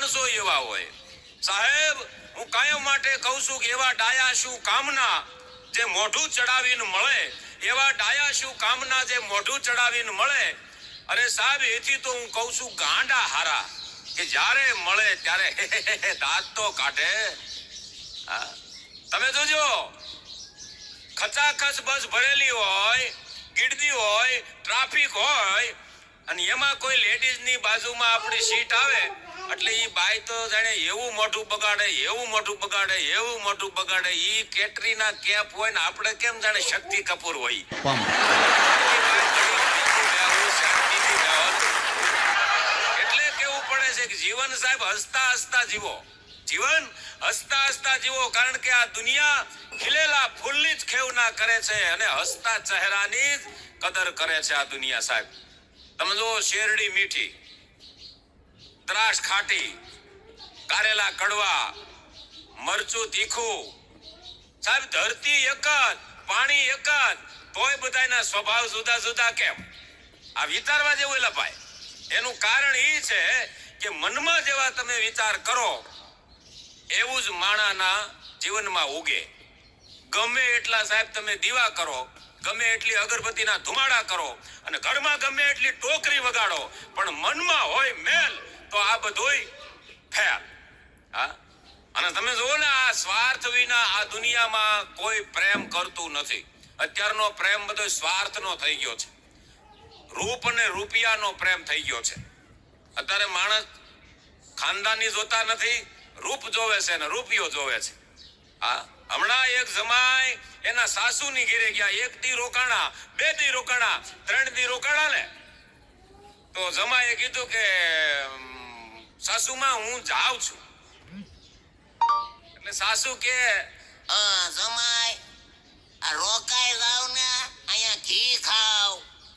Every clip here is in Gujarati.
માણસો એવા હોય સાહેબ. હું કાયમ માટે કહું છું કે એવા ડાયા શું કામના જે મોઢું ચડાવીને મળે, એવા ડાયા શું કામના જે મોઢું ચડાવીને મળે. અરે સાહેબ એથી તો હું કહું છું ગાંડા હારા કે જ્યારે મળે ત્યારે દાંત તો કાઢે. તમે જોજો ખચાખચ બસ ભરેલી હોય, ગીડદી હોય, ટ્રાફિક હોય અને એમાં કોઈ લેડીઝ ની બાજુમાં આપણી સીટ આવે એટલે ઈ બાઈ તો જાણે એવું મોઢું બગાડે, એવું મોઢું બગાડે, એવું મોઢું બગાડે. ઈ કેટરીના કેફ હોય ને આપણે કેમ જાણે શક્તિ કપૂર હોય. એટલે કેવું પડે છે કે જીવન સાહેબ હસતા હસતા જીવો, જીવન હસતા હસતા જીવો. કારણ કે આ દુનિયા ખીલેલા ફૂલની જ ખેવના કરે છે અને હસતા ચહેરાની જ કદર કરે છે આ દુનિયા સાહેબ. તમે જો શેરડી મીઠી, દ્રાક્ષ ખાટી, કારેલા કડવા, મરચું તીખું. સાહેબ ધરતી એક જ, પાણી એક જ, તોય બધાના સ્વભાવ જુદા જુદા કેમ? આ વિચારવા જેવું લપાય. એનું કારણ એ છે કે મનમાં જેવા તમે વિચાર કરો એવું જ માણાના જીવનમાં ઉગે. ગમે એટલા સાહેબ તમે દીવા કરો, ગમે એટલી અગરબત્તીના ધુમાડા કરો અને ઘરમાં ગમે એટલી ટોકરી વગાડો, પણ મનમાં હોય મેલ તો આ બધુંય ફેલ. અને તમે જુઓ ને આ સ્વાર્થ વિના આ દુનિયામાં કોઈ પ્રેમ કરતું નથી. અત્યારનો પ્રેમ બધો સ્વાર્થનો થઈ ગયો છે. રૂપ અને રૂપિયાનો પ્રેમ થઈ ગયો છે. અત્યારે માણસ ખાનદાની જોતા નથી, રૂપ જોવે છે ને રૂપિયો જોવે છે. હમણાં એક જમાઈ એના સાસુની ઘરે ગયા, 1 દી રોકાણા, 2 દી રોકાણા, 3 દી રોકાણા ને તો જમાઈએ કીધું કે સાસુમાં હું જાઉં છું. એટલે સાસુ કે જમાઈ આ રોકાઈ જાવ ને, અહીંયા ઘી ખાવ,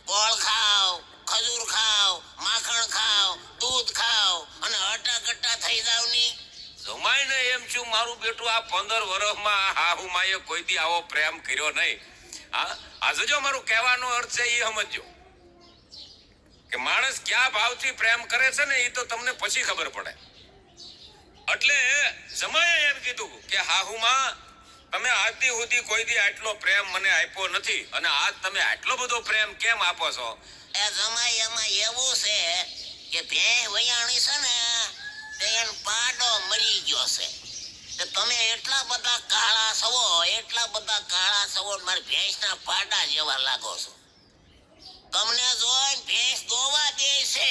ગોળ ખાવ, ખજૂર ખાવ, માખણ ખાવ, દૂધ ખાવ અને હટાકટ્ટા થઈ જાવ ની. જમાઈને એમ છું મારું બેટું આ 15 વર્ષમાં હાહુ માએ કોઈ દી આવો પ્રેમ કર્યો નહીં. આ જો મારું કહેવાનો અર્થ છે એ સમજો કે માણસ ક્યાં ભાવથી પ્રેમ કરે છે ને એ તો તમને પછી ખબર પડે. એટલે જમાએ એમ કીધું કે હાહુમાં તમે આજથી સુધી કોઈ દી આટલો પ્રેમ મને આપ્યો નથી અને આજ તમે આટલો બધો પ્રેમ કેમ આપો છો? એ જમાઈ એમાં એવું છે કે ભેં વયાણી છે ને તેન પાડો મરી ગયો છે. તમે એટલા બધા કાળા સવો, એટલા બધા કાળા સવો મારી ભેંસના પાડા જેવા લાગો છો. તમને જોઈને ભેંસ દોવા દે છે.